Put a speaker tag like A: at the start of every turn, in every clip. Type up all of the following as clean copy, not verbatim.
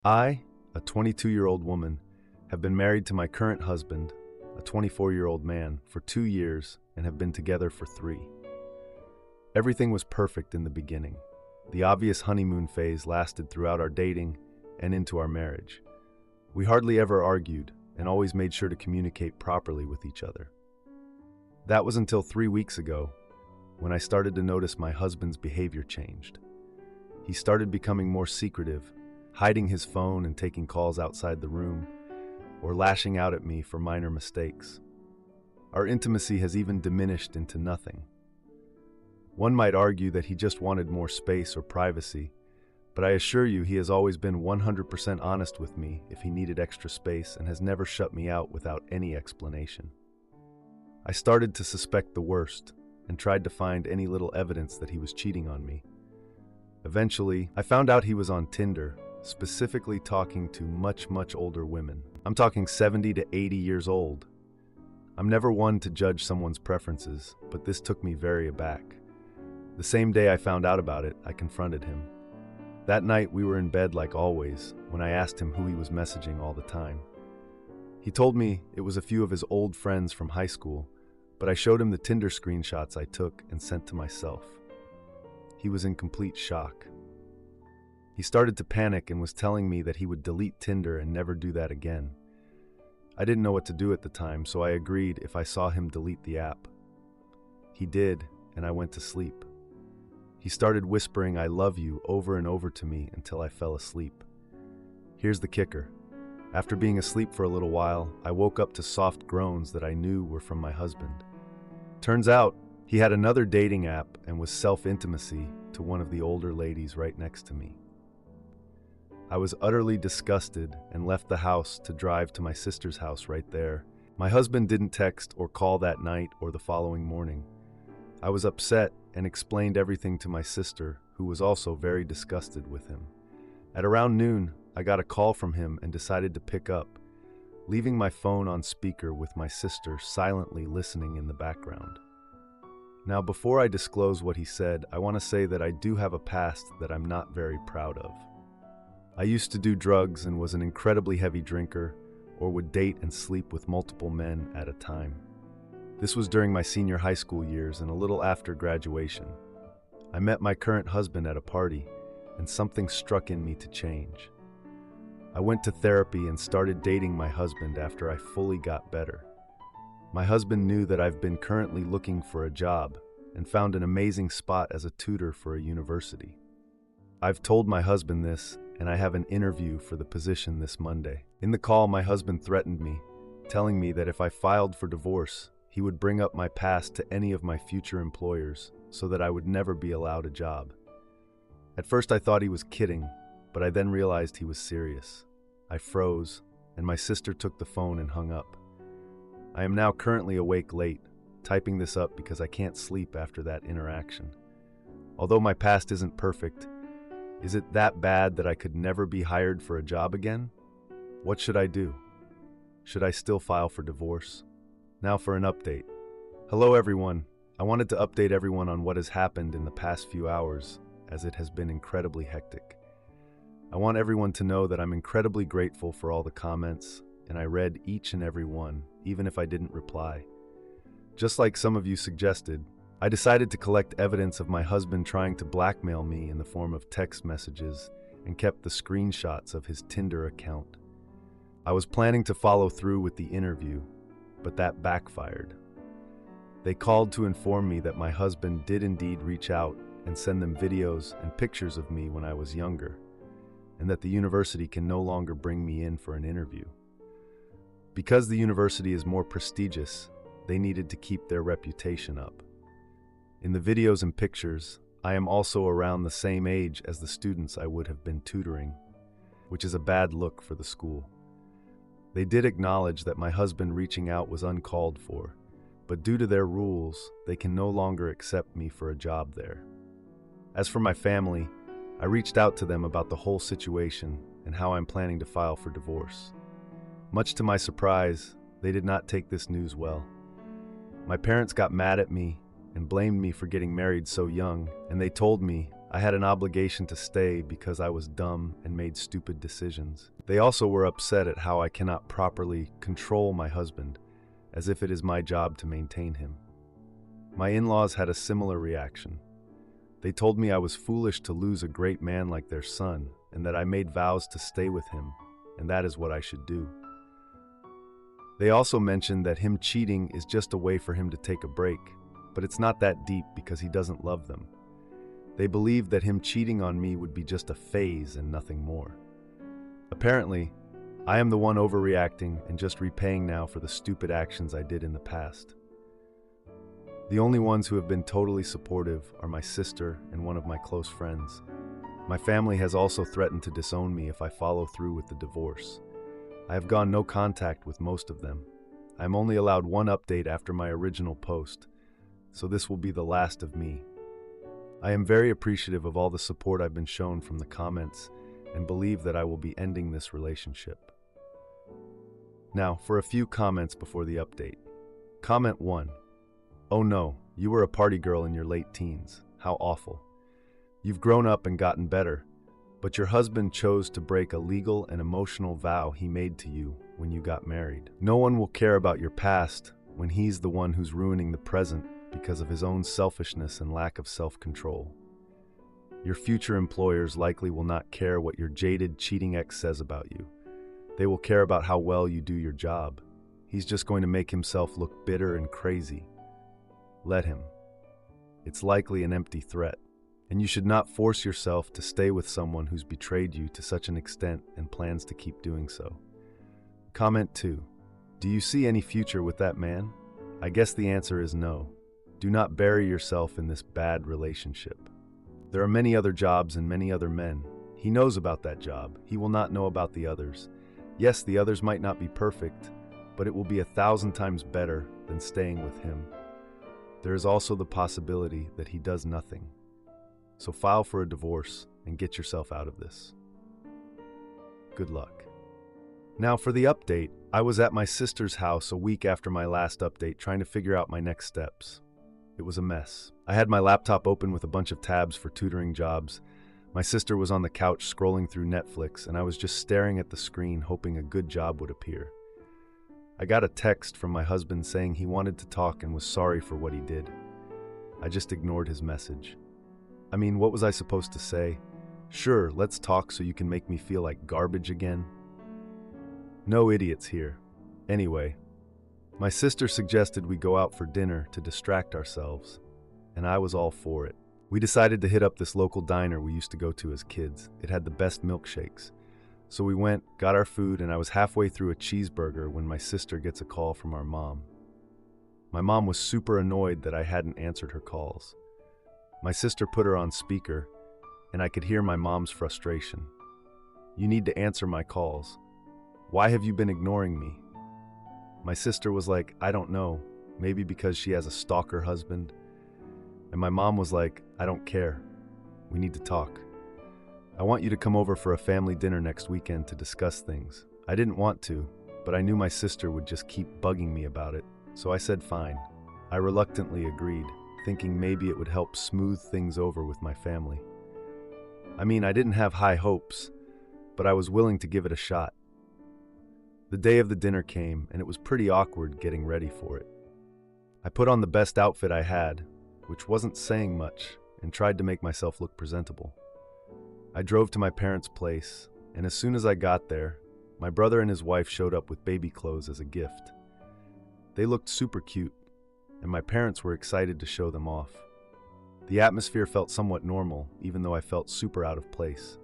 A: I, a 22-year-old woman, have been married to my current husband, a 24-year-old man, for 2 years and have been together for 3. Everything was perfect in the beginning. The obvious honeymoon phase lasted throughout our dating and into our marriage. We hardly ever argued and always made sure to communicate properly with each other. That was until 3 weeks ago when I started to notice my husband's behavior changed. He started becoming more secretive, hiding his phone and taking calls outside the room, or lashing out at me for minor mistakes. Our intimacy has even diminished into nothing. One might argue that he just wanted more space or privacy, but I assure you he has always been 100% honest with me if he needed extra space and has never shut me out without any explanation. I started to suspect the worst and tried to find any little evidence that he was cheating on me. Eventually, I found out he was on Tinder, specifically talking to much older women. I'm talking 70 to 80 years old. I'm never one to judge someone's preferences, but this took me very aback. The same day I found out about it, I confronted him. That night we were in bed like always when I asked him who he was messaging all the time. He told me it was a few of his old friends from high school, but I showed him the Tinder screenshots I took and sent to myself. He was in complete shock. He started to panic and was telling me that he would delete Tinder and never do that again. I didn't know what to do at the time, so I agreed if I saw him delete the app. He did, and I went to sleep. He started whispering "I love you" over and over to me until I fell asleep. Here's the kicker. After being asleep for a little while, I woke up to soft groans that I knew were from my husband. Turns out, he had another dating app and was self-intimacy to one of the older ladies right next to me. I was utterly disgusted and left the house to drive to my sister's house right there. My husband didn't text or call that night or the following morning. I was upset and explained everything to my sister, who was also very disgusted with him. At around noon, I got a call from him and decided to pick up, leaving my phone on speaker with my sister silently listening in the background. Now, before I disclose what he said, I want to say that I do have a past that I'm not very proud of. I used to do drugs and was an incredibly heavy drinker, or would date and sleep with multiple men at a time. This was during my senior high school years and a little after graduation. I met my current husband at a party, and something struck in me to change. I went to therapy and started dating my husband after I fully got better. My husband knew that I've been currently looking for a job and found an amazing spot as a tutor for a university. I've told my husband this, and I have an interview for the position this Monday. In the call, my husband threatened me, telling me that if I filed for divorce, he would bring up my past to any of my future employers so that I would never be allowed a job. At first I thought he was kidding, but I then realized he was serious. I froze, and my sister took the phone and hung up. I am now currently awake late, typing this up because I can't sleep after that interaction. Although my past isn't perfect, is it that bad that I could never be hired for a job again? What should I do? Should I still file for divorce? Now for an update. Hello everyone. I wanted to update everyone on what has happened in the past few hours, as it has been incredibly hectic. I want everyone to know that I'm incredibly grateful for all the comments, and I read each and every one, even if I didn't reply. Just like some of you suggested, I decided to collect evidence of my husband trying to blackmail me in the form of text messages and kept the screenshots of his Tinder account. I was planning to follow through with the interview, but that backfired. They called to inform me that my husband did indeed reach out and send them videos and pictures of me when I was younger, and that the university can no longer bring me in for an interview. Because the university is more prestigious, they needed to keep their reputation up. In the videos and pictures, I am also around the same age as the students I would have been tutoring, which is a bad look for the school. They did acknowledge that my husband reaching out was uncalled for, but due to their rules, they can no longer accept me for a job there. As for my family, I reached out to them about the whole situation and how I'm planning to file for divorce. Much to my surprise, they did not take this news well. My parents got mad at me and blamed me for getting married so young, and they told me I had an obligation to stay because I was dumb and made stupid decisions. They also were upset at how I cannot properly control my husband, as if it is my job to maintain him. My in-laws had a similar reaction. They told me I was foolish to lose a great man like their son, and that I made vows to stay with him, and that is what I should do. They also mentioned that him cheating is just a way for him to take a break, but it's not that deep because he doesn't love them. They believed that him cheating on me would be just a phase and nothing more. Apparently, I am the one overreacting and just repaying now for the stupid actions I did in the past. The only ones who have been totally supportive are my sister and one of my close friends. My family has also threatened to disown me if I follow through with the divorce. I have gone no contact with most of them. I am only allowed one update after my original post, so this will be the last of me. I am very appreciative of all the support I've been shown from the comments and believe that I will be ending this relationship. Now, for a few comments before the update. Comment 1. Oh no, you were a party girl in your late teens. How awful. You've grown up and gotten better, but your husband chose to break a legal and emotional vow he made to you when you got married. No one will care about your past when he's the one who's ruining the present because of his own selfishness and lack of self-control. Your future employers likely will not care what your jaded, cheating ex says about you. They will care about how well you do your job. He's just going to make himself look bitter and crazy. Let him. It's likely an empty threat, and you should not force yourself to stay with someone who's betrayed you to such an extent and plans to keep doing so. Comment 2. Do you see any future with that man? I guess the answer is no. Do not bury yourself in this bad relationship. There are many other jobs and many other men. He knows about that job. He will not know about the others. Yes, the others might not be perfect, but it will be 1,000 times better than staying with him. There is also the possibility that he does nothing. So file for a divorce and get yourself out of this. Good luck. Now for the update. I was at my sister's house a week after my last update trying to figure out my next steps. It was a mess. I had my laptop open with a bunch of tabs for tutoring jobs. My sister was on the couch scrolling through Netflix, and I was just staring at the screen hoping a good job would appear. I got a text from my husband saying he wanted to talk and was sorry for what he did. I just ignored his message. I mean, what was I supposed to say? Sure, let's talk so you can make me feel like garbage again? No idiots here. Anyway, my sister suggested we go out for dinner to distract ourselves, and I was all for it. We decided to hit up this local diner we used to go to as kids. It had the best milkshakes. So we went, got our food, and I was halfway through a cheeseburger when my sister gets a call from our mom. My mom was super annoyed that I hadn't answered her calls. My sister put her on speaker, and I could hear my mom's frustration. You need to answer my calls. Why have you been ignoring me? My sister was like, I don't know, maybe because she has a stalker husband. And my mom was like, I don't care. We need to talk. I want you to come over for a family dinner next weekend to discuss things. I didn't want to, but I knew my sister would just keep bugging me about it, so I said fine. I reluctantly agreed, thinking maybe it would help smooth things over with my family. I mean, I didn't have high hopes, but I was willing to give it a shot. The day of the dinner came, and it was pretty awkward getting ready for it. I put on the best outfit I had, which wasn't saying much, and tried to make myself look presentable. I drove to my parents' place, and as soon as I got there, my brother and his wife showed up with baby clothes as a gift. They looked super cute, and my parents were excited to show them off. The atmosphere felt somewhat normal, even though I felt super out of place.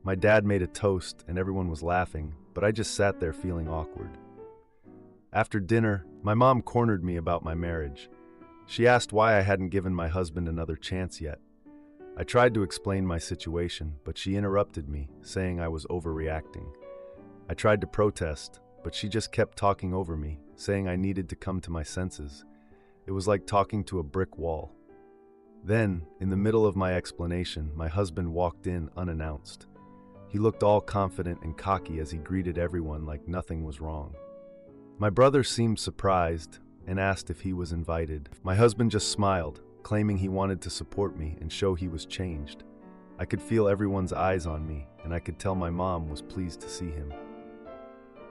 A: My dad made a toast, and everyone was laughing, but I just sat there feeling awkward. After dinner, my mom cornered me about my marriage. She asked why I hadn't given my husband another chance yet. I tried to explain my situation, but she interrupted me, saying I was overreacting. I tried to protest, but she just kept talking over me, saying I needed to come to my senses. It was like talking to a brick wall. Then, in the middle of my explanation, my husband walked in unannounced. He looked all confident and cocky as he greeted everyone like nothing was wrong. My brother seemed surprised and asked if he was invited. My husband just smiled, claiming he wanted to support me and show he was changed. I could feel everyone's eyes on me, and I could tell my mom was pleased to see him.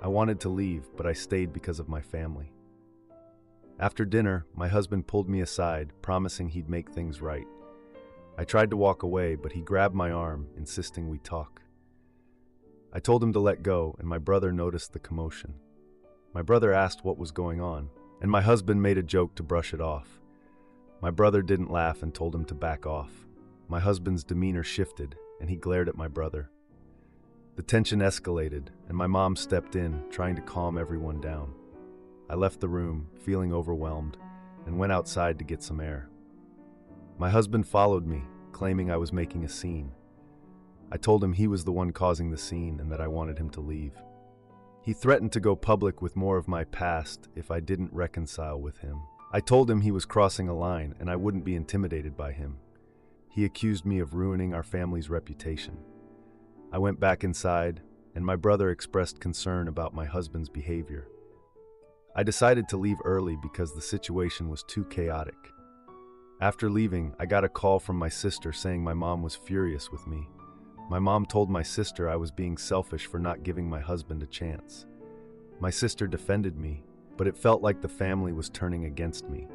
A: I wanted to leave, but I stayed because of my family. After dinner, my husband pulled me aside, promising he'd make things right. I tried to walk away, but he grabbed my arm, insisting we talk. I told him to let go, and my brother noticed the commotion. My brother asked what was going on, and my husband made a joke to brush it off. My brother didn't laugh and told him to back off. My husband's demeanor shifted, and he glared at my brother. The tension escalated, and my mom stepped in, trying to calm everyone down. I left the room, feeling overwhelmed, and went outside to get some air. My husband followed me, claiming I was making a scene. I told him he was the one causing the scene and that I wanted him to leave. He threatened to go public with more of my past if I didn't reconcile with him. I told him he was crossing a line and I wouldn't be intimidated by him. He accused me of ruining our family's reputation. I went back inside, and my brother expressed concern about my husband's behavior. I decided to leave early because the situation was too chaotic. After leaving, I got a call from my sister saying my mom was furious with me. My mom told my sister I was being selfish for not giving my husband a chance. My sister defended me, but it felt like the family was turning against me.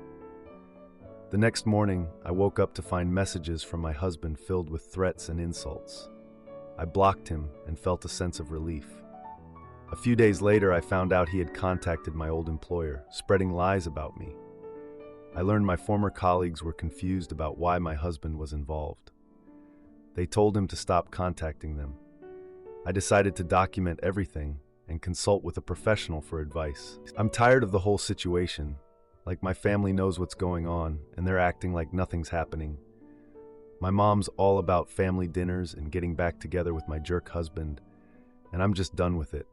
A: The next morning, I woke up to find messages from my husband filled with threats and insults. I blocked him and felt a sense of relief. A few days later, I found out he had contacted my old employer, spreading lies about me. I learned my former colleagues were confused about why my husband was involved. They told him to stop contacting them. I decided to document everything and consult with a professional for advice. I'm tired of the whole situation. Like my family knows what's going on, and they're acting like nothing's happening. My mom's all about family dinners and getting back together with my jerk husband, and I'm just done with it.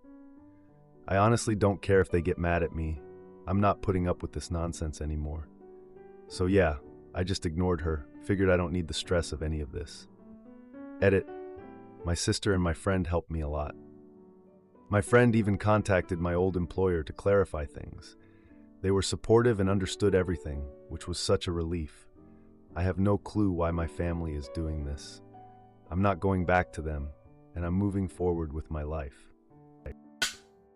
A: I honestly don't care if they get mad at me. I'm not putting up with this nonsense anymore. So yeah, I just ignored her, figured I don't need the stress of any of this. Edit. My sister and my friend helped me a lot. My friend even contacted my old employer to clarify things. They were supportive and understood everything, which was such a relief. I have no clue why my family is doing this. I'm not going back to them, and I'm moving forward with my life.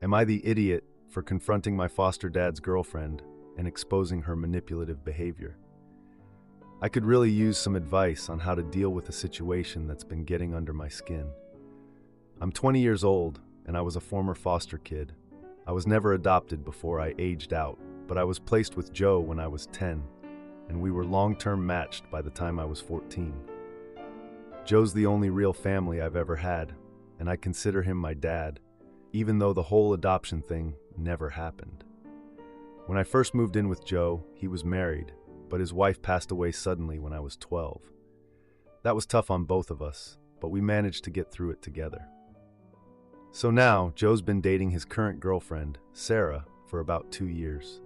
A: Am I the idiot for confronting my foster dad's girlfriend and exposing her manipulative behavior? I could really use some advice on how to deal with a situation that's been getting under my skin. I'm 20 years old, and I was a former foster kid. I was never adopted before I aged out, but I was placed with Joe when I was 10, and we were long-term matched by the time I was 14. Joe's the only real family I've ever had, and I consider him my dad, even though the whole adoption thing never happened. When I first moved in with Joe, he was married, but his wife passed away suddenly when I was 12. That was tough on both of us, but we managed to get through it together. So now, Joe's been dating his current girlfriend, Sarah, for about 2 years.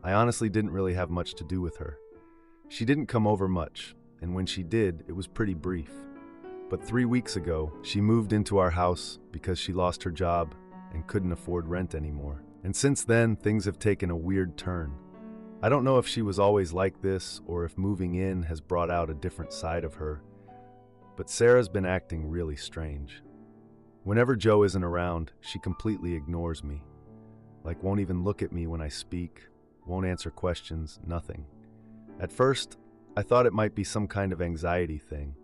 A: I honestly didn't really have much to do with her. She didn't come over much, and when she did, it was pretty brief. But 3 weeks ago, she moved into our house because she lost her job and couldn't afford rent anymore. And since then, things have taken a weird turn. I don't know if she was always like this or if moving in has brought out a different side of her, but Sarah's been acting really strange. Whenever Joe isn't around, she completely ignores me. Like won't even look at me when I speak, won't answer questions, nothing. At first, I thought it might be some kind of anxiety thing.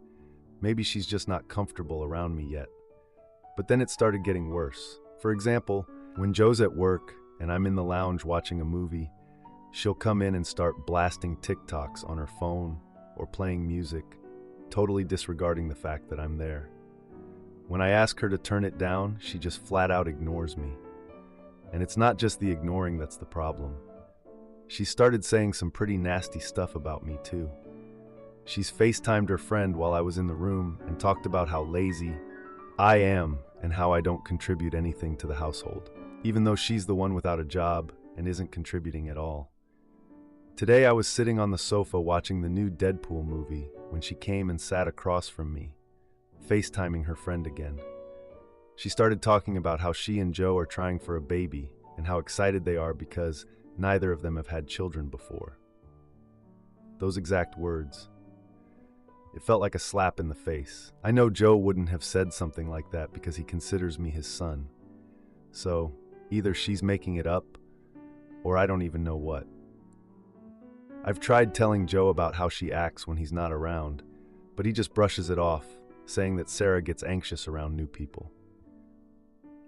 A: Maybe she's just not comfortable around me yet. But then it started getting worse. For example, when Joe's at work and I'm in the lounge watching a movie, she'll come in and start blasting TikToks on her phone or playing music, totally disregarding the fact that I'm there. When I ask her to turn it down, she just flat out ignores me. And it's not just the ignoring that's the problem. She started saying some pretty nasty stuff about me too. She's FaceTimed her friend while I was in the room and talked about how lazy I am and how I don't contribute anything to the household, even though she's the one without a job and isn't contributing at all. Today I was sitting on the sofa watching the new Deadpool movie when she came and sat across from me, FaceTiming her friend again. She started talking about how she and Joe are trying for a baby and how excited they are because neither of them have had children before. Those exact words. It felt like a slap in the face. I know Joe wouldn't have said something like that because he considers me his son. So, either she's making it up, or I don't even know what. I've tried telling Joe about how she acts when he's not around, but he just brushes it off, saying that Sarah gets anxious around new people.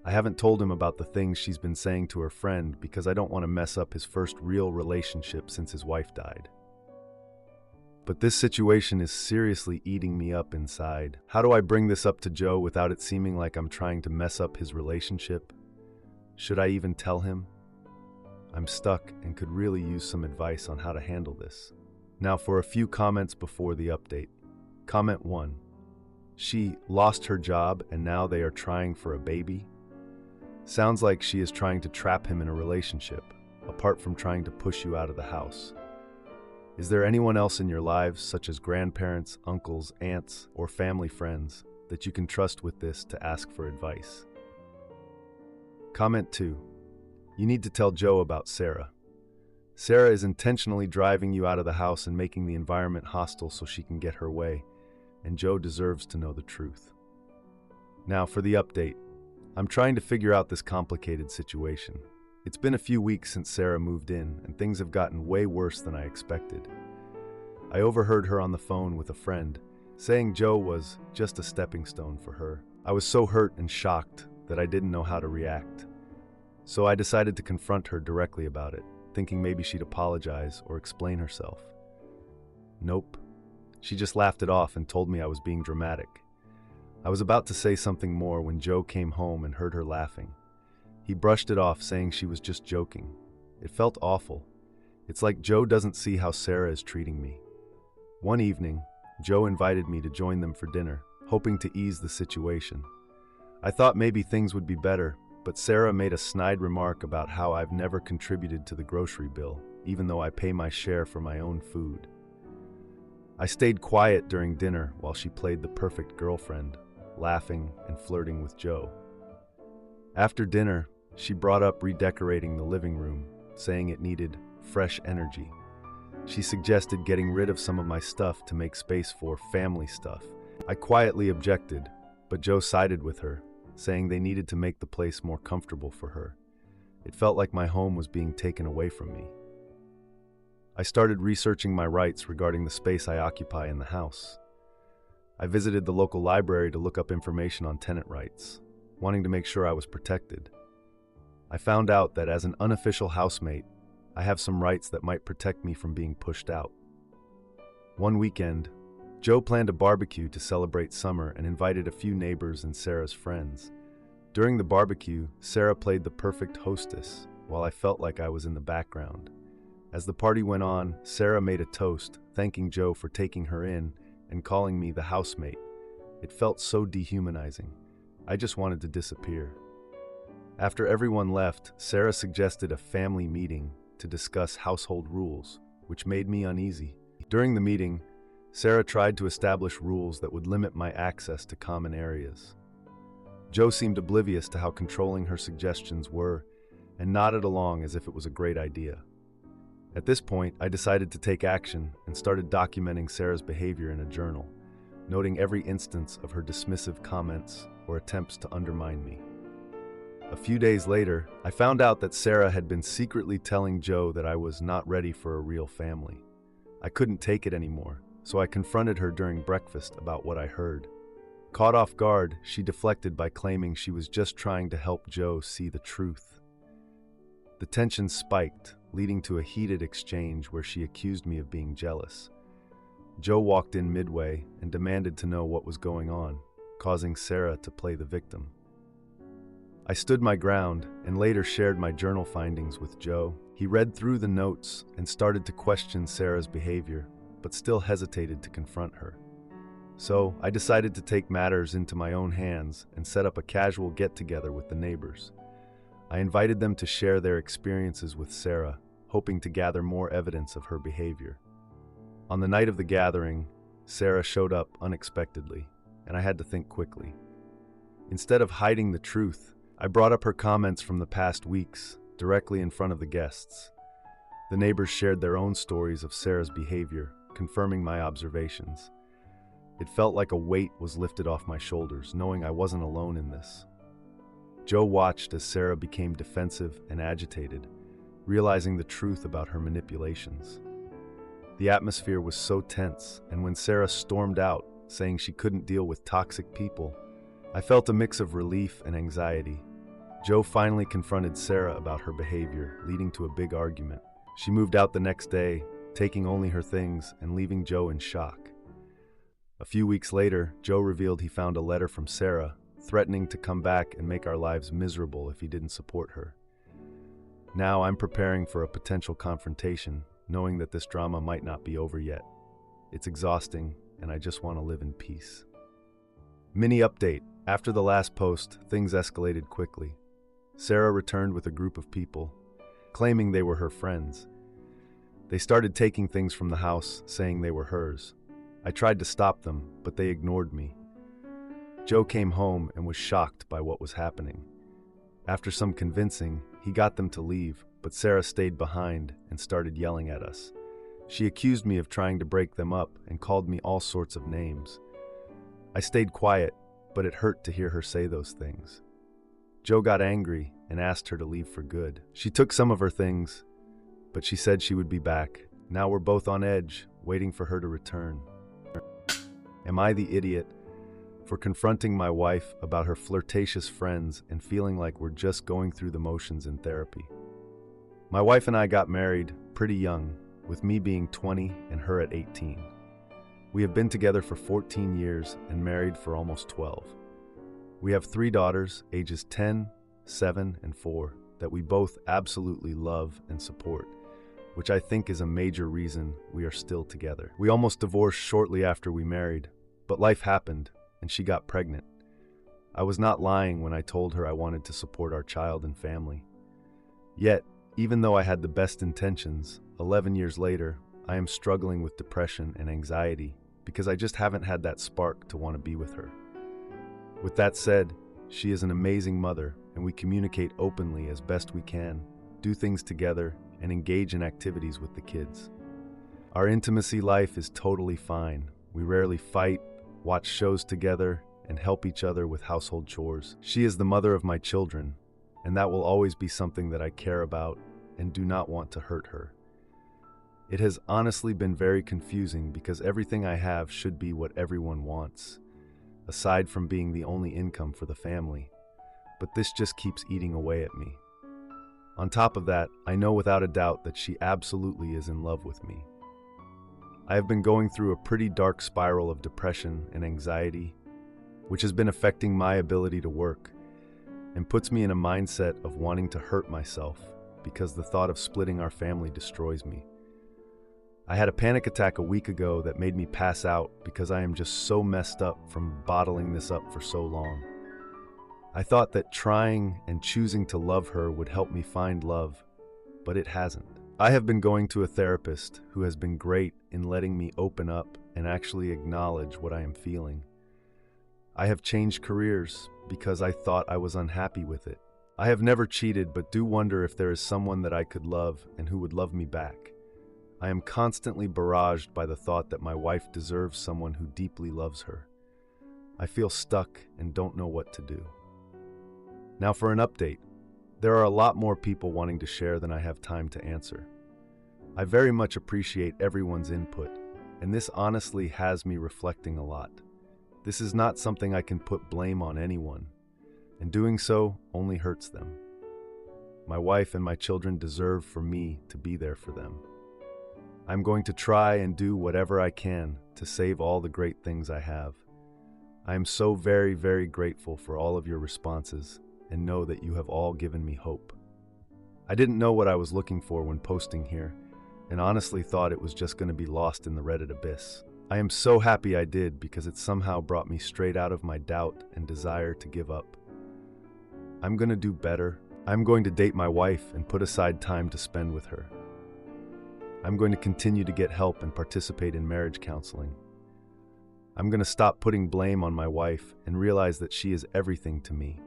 A: I haven't told him about the things she's been saying to her friend because I don't want to mess up his first real relationship since his wife died. But this situation is seriously eating me up inside. How do I bring this up to Joe without it seeming like I'm trying to mess up his relationship? Should I even tell him? I'm stuck and could really use some advice on how to handle this. Now for a few comments before the update. Comment 1. She lost her job and now they are trying for a baby? Sounds like she is trying to trap him in a relationship, apart from trying to push you out of the house. Is there anyone else in your lives, such as grandparents, uncles, aunts, or family friends, that you can trust with this to ask for advice? Comment 2. You need to tell Joe about Sarah. Sarah is intentionally driving you out of the house and making the environment hostile so she can get her way, and Joe deserves to know the truth. Now for the update. I'm trying to figure out this complicated situation. It's been a few weeks since Sarah moved in, and things have gotten way worse than I expected. I overheard her on the phone with a friend, saying Joe was just a stepping stone for her. I was so hurt and shocked that I didn't know how to react. So I decided to confront her directly about it, thinking maybe she'd apologize or explain herself. Nope. She just laughed it off and told me I was being dramatic. I was about to say something more when Joe came home and heard her laughing. He brushed it off, saying she was just joking. It felt awful. It's like Joe doesn't see how Sarah is treating me. One evening, Joe invited me to join them for dinner, hoping to ease the situation. I thought maybe things would be better, but Sarah made a snide remark about how I've never contributed to the grocery bill, even though I pay my share for my own food. I stayed quiet during dinner while she played the perfect girlfriend, laughing and flirting with Joe. After dinner, she brought up redecorating the living room, saying it needed fresh energy. She suggested getting rid of some of my stuff to make space for family stuff. I quietly objected, but Joe sided with her, saying they needed to make the place more comfortable for her. It felt like my home was being taken away from me. I started researching my rights regarding the space I occupy in the house. I visited the local library to look up information on tenant rights, wanting to make sure I was protected. I found out that as an unofficial housemate, I have some rights that might protect me from being pushed out. One weekend, Joe planned a barbecue to celebrate summer and invited a few neighbors and Sarah's friends. During the barbecue, Sarah played the perfect hostess, while I felt like I was in the background. As the party went on, Sarah made a toast, thanking Joe for taking her in and calling me the housemate. It felt so dehumanizing. I just wanted to disappear. After everyone left, Sarah suggested a family meeting to discuss household rules, which made me uneasy. During the meeting, Sarah tried to establish rules that would limit my access to common areas. Joe seemed oblivious to how controlling her suggestions were and nodded along as if it was a great idea. At this point, I decided to take action and started documenting Sarah's behavior in a journal, noting every instance of her dismissive comments or attempts to undermine me. A few days later, I found out that Sarah had been secretly telling Joe that I was not ready for a real family. I couldn't take it anymore, so I confronted her during breakfast about what I heard. Caught off guard, she deflected by claiming she was just trying to help Joe see the truth. The tension spiked, leading to a heated exchange where she accused me of being jealous. Joe walked in midway and demanded to know what was going on, causing Sarah to play the victim. I stood my ground and later shared my journal findings with Joe. He read through the notes and started to question Sarah's behavior, but still hesitated to confront her. So I decided to take matters into my own hands and set up a casual get-together with the neighbors. I invited them to share their experiences with Sarah, hoping to gather more evidence of her behavior. On the night of the gathering, Sarah showed up unexpectedly, and I had to think quickly. Instead of hiding the truth, I brought up her comments from the past weeks directly in front of the guests. The neighbors shared their own stories of Sarah's behavior, confirming my observations. It felt like a weight was lifted off my shoulders, knowing I wasn't alone in this. Joe watched as Sarah became defensive and agitated, realizing the truth about her manipulations. The atmosphere was so tense, and when Sarah stormed out, saying she couldn't deal with toxic people, I felt a mix of relief and anxiety. Joe finally confronted Sarah about her behavior, leading to a big argument. She moved out the next day, taking only her things and leaving Joe in shock. A few weeks later, Joe revealed he found a letter from Sarah, threatening to come back and make our lives miserable if he didn't support her. Now I'm preparing for a potential confrontation, knowing that this drama might not be over yet. It's exhausting, and I just want to live in peace. Mini update. After the last post, things escalated quickly. Sarah returned with a group of people, claiming they were her friends. They started taking things from the house, saying they were hers. I tried to stop them, but they ignored me. Joe came home and was shocked by what was happening. After some convincing, he got them to leave, but Sarah stayed behind and started yelling at us. She accused me of trying to break them up and called me all sorts of names. I stayed quiet, but it hurt to hear her say those things. Joe got angry and asked her to leave for good. She took some of her things, but she said she would be back. Now we're both on edge, waiting for her to return. Am I the idiot for confronting my wife about her flirtatious friends and feeling like we're just going through the motions in therapy? My wife and I got married pretty young, with me being 20 and her at 18. We have been together for 14 years and married for almost 12. We have 3 daughters, ages 10, 7, and 4, that we both absolutely love and support, which I think is a major reason we are still together. We almost divorced shortly after we married, but life happened and she got pregnant. I was not lying when I told her I wanted to support our child and family. Yet, even though I had the best intentions, 11 years later, I am struggling with depression and anxiety because I just haven't had that spark to want to be with her. With that said, she is an amazing mother, and we communicate openly as best we can, do things together, and engage in activities with the kids. Our intimacy life is totally fine. We rarely fight, watch shows together, and help each other with household chores. She is the mother of my children, and that will always be something that I care about and do not want to hurt her. It has honestly been very confusing because everything I have should be what everyone wants, aside from being the only income for the family. But this just keeps eating away at me. On top of that, I know without a doubt that she absolutely is in love with me. I have been going through a pretty dark spiral of depression and anxiety, which has been affecting my ability to work and puts me in a mindset of wanting to hurt myself because the thought of splitting our family destroys me. I had a panic attack a week ago that made me pass out because I am just so messed up from bottling this up for so long. I thought that trying and choosing to love her would help me find love, but it hasn't. I have been going to a therapist who has been great in letting me open up and actually acknowledge what I am feeling. I have changed careers because I thought I was unhappy with it. I have never cheated, but do wonder if there is someone that I could love and who would love me back. I am constantly barraged by the thought that my wife deserves someone who deeply loves her. I feel stuck and don't know what to do. Now for an update. There are a lot more people wanting to share than I have time to answer. I very much appreciate everyone's input, and this honestly has me reflecting a lot. This is not something I can put blame on anyone, and doing so only hurts them. My wife and my children deserve for me to be there for them. I'm going to try and do whatever I can to save all the great things I have. I am so very, very grateful for all of your responses and know that you have all given me hope. I didn't know what I was looking for when posting here, and honestly thought it was just going to be lost in the Reddit abyss. I am so happy I did because it somehow brought me straight out of my doubt and desire to give up. I'm going to do better. I'm going to date my wife and put aside time to spend with her. I'm going to continue to get help and participate in marriage counseling. I'm going to stop putting blame on my wife and realize that she is everything to me.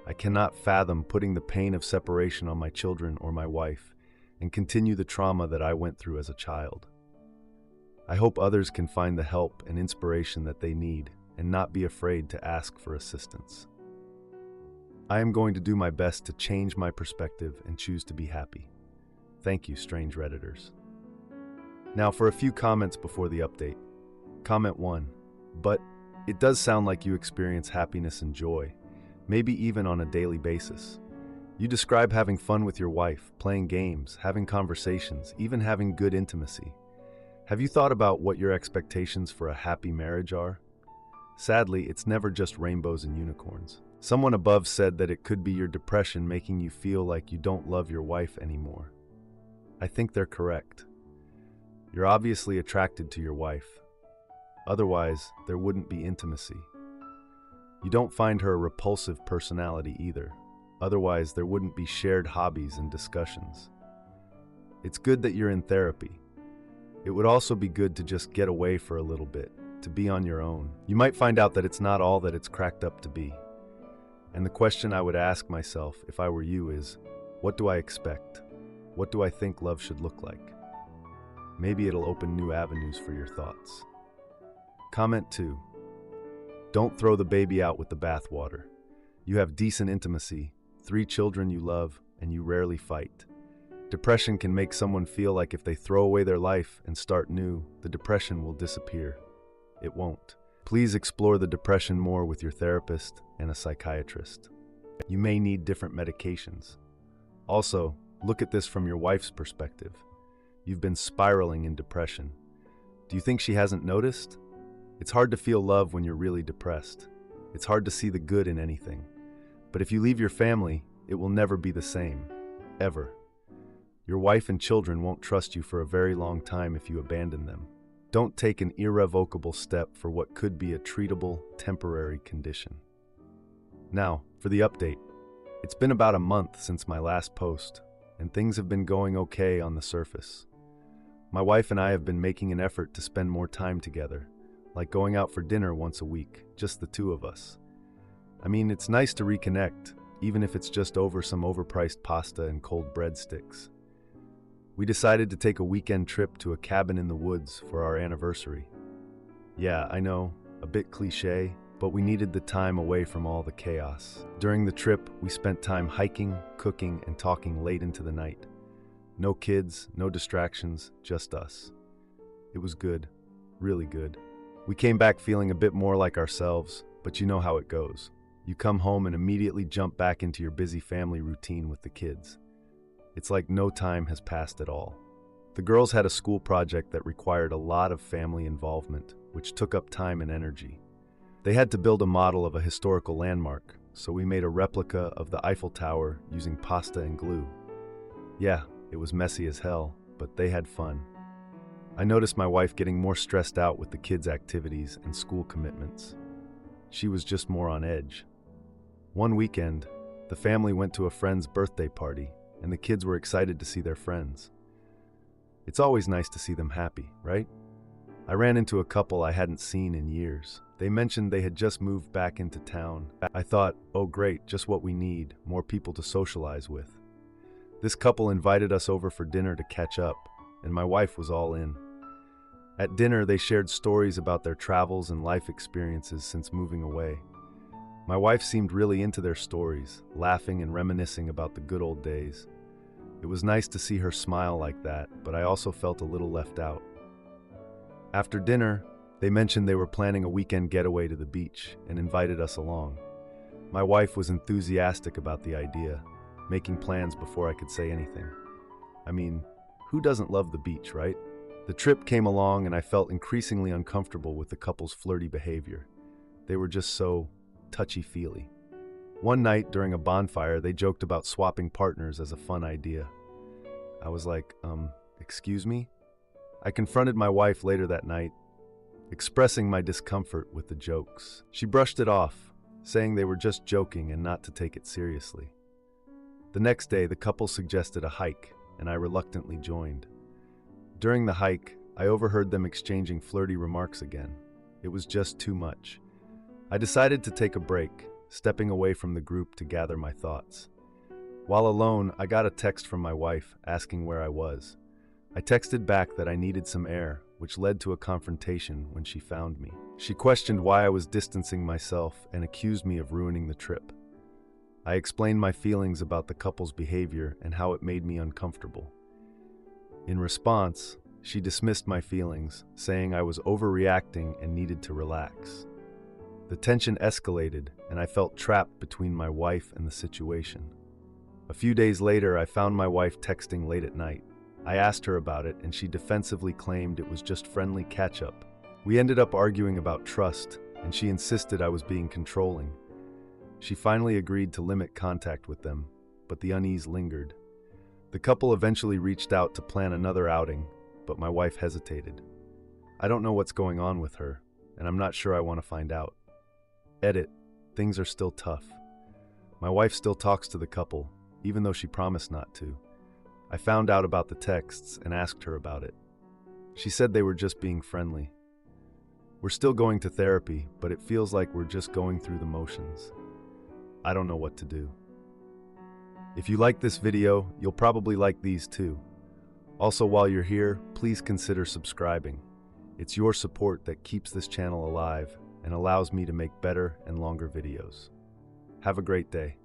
A: I cannot fathom putting the pain of separation on my children or my wife and continue the trauma that I went through as a child. I hope others can find the help and inspiration that they need and not be afraid to ask for assistance. I am going to do my best to change my perspective and choose to be happy. Thank you, strange Redditors. Now for a few comments before the update. Comment 1. But it does sound like you experience happiness and joy, maybe even on a daily basis. You describe having fun with your wife, playing games, having conversations, even having good intimacy. Have you thought about what your expectations for a happy marriage are? Sadly, it's never just rainbows and unicorns. Someone above said that it could be your depression making you feel like you don't love your wife anymore. I think they're correct. You're obviously attracted to your wife. Otherwise, there wouldn't be intimacy. You don't find her a repulsive personality either. Otherwise, there wouldn't be shared hobbies and discussions. It's good that you're in therapy. It would also be good to just get away for a little bit, to be on your own. You might find out that it's not all that it's cracked up to be. And the question I would ask myself if I were you is, what do I expect? What do I think love should look like? Maybe it'll open new avenues for your thoughts. Comment 2. Don't throw the baby out with the bathwater. You have decent intimacy, 3 children you love, and you rarely fight. Depression can make someone feel like if they throw away their life and start new, the depression will disappear. It won't. Please explore the depression more with your therapist and a psychiatrist. You may need different medications. Also, look at this from your wife's perspective. You've been spiraling in depression. Do you think she hasn't noticed? It's hard to feel love when you're really depressed. It's hard to see the good in anything. But if you leave your family, it will never be the same. Ever. Your wife and children won't trust you for a very long time if you abandon them. Don't take an irrevocable step for what could be a treatable, temporary condition. Now, for the update. It's been about a month since my last post, and things have been going okay on the surface. My wife and I have been making an effort to spend more time together, like going out for dinner once a week, just the 2 of us. I mean, it's nice to reconnect, even if it's just over some overpriced pasta and cold breadsticks. We decided to take a weekend trip to a cabin in the woods for our anniversary. Yeah, I know, a bit cliche, but we needed the time away from all the chaos. During the trip, we spent time hiking, cooking, and talking late into the night. No kids, no distractions, just us. It was good, really good. We came back feeling a bit more like ourselves, but you know how it goes. You come home and immediately jump back into your busy family routine with the kids. It's like no time has passed at all. The girls had a school project that required a lot of family involvement, which took up time and energy. They had to build a model of a historical landmark, so we made a replica of the Eiffel Tower using pasta and glue. Yeah, it was messy as hell, but they had fun. I noticed my wife getting more stressed out with the kids' activities and school commitments. She was just more on edge. One weekend, the family went to a friend's birthday party, and the kids were excited to see their friends. It's always nice to see them happy, right? I ran into a couple I hadn't seen in years. They mentioned they had just moved back into town. I thought, oh great, just what we need, more people to socialize with. This couple invited us over for dinner to catch up, and my wife was all in. At dinner, they shared stories about their travels and life experiences since moving away. My wife seemed really into their stories, laughing and reminiscing about the good old days. It was nice to see her smile like that, but I also felt a little left out. After dinner, they mentioned they were planning a weekend getaway to the beach and invited us along. My wife was enthusiastic about the idea, making plans before I could say anything. I mean, who doesn't love the beach, right? The trip came along and I felt increasingly uncomfortable with the couple's flirty behavior. They were just so touchy-feely. One night during a bonfire, they joked about swapping partners as a fun idea. I was like, excuse me? I confronted my wife later that night, expressing my discomfort with the jokes. She brushed it off, saying they were just joking and not to take it seriously. The next day, the couple suggested a hike, and I reluctantly joined. During the hike, I overheard them exchanging flirty remarks again. It was just too much. I decided to take a break, stepping away from the group to gather my thoughts. While alone, I got a text from my wife asking where I was. I texted back that I needed some air, which led to a confrontation when she found me. She questioned why I was distancing myself and accused me of ruining the trip. I explained my feelings about the couple's behavior and how it made me uncomfortable. In response, she dismissed my feelings, saying I was overreacting and needed to relax. The tension escalated, and I felt trapped between my wife and the situation. A few days later, I found my wife texting late at night. I asked her about it, and she defensively claimed it was just friendly catch-up. We ended up arguing about trust, and she insisted I was being controlling. She finally agreed to limit contact with them, but the unease lingered. The couple eventually reached out to plan another outing, but my wife hesitated. I don't know what's going on with her, and I'm not sure I want to find out. Edit. Things are still tough. My wife still talks to the couple, even though she promised not to. I found out about the texts and asked her about it. She said they were just being friendly. We're still going to therapy, but it feels like we're just going through the motions. I don't know what to do. If you like this video, you'll probably like these too. Also, while you're here, please consider subscribing. It's your support that keeps this channel alive and allows me to make better and longer videos. Have a great day.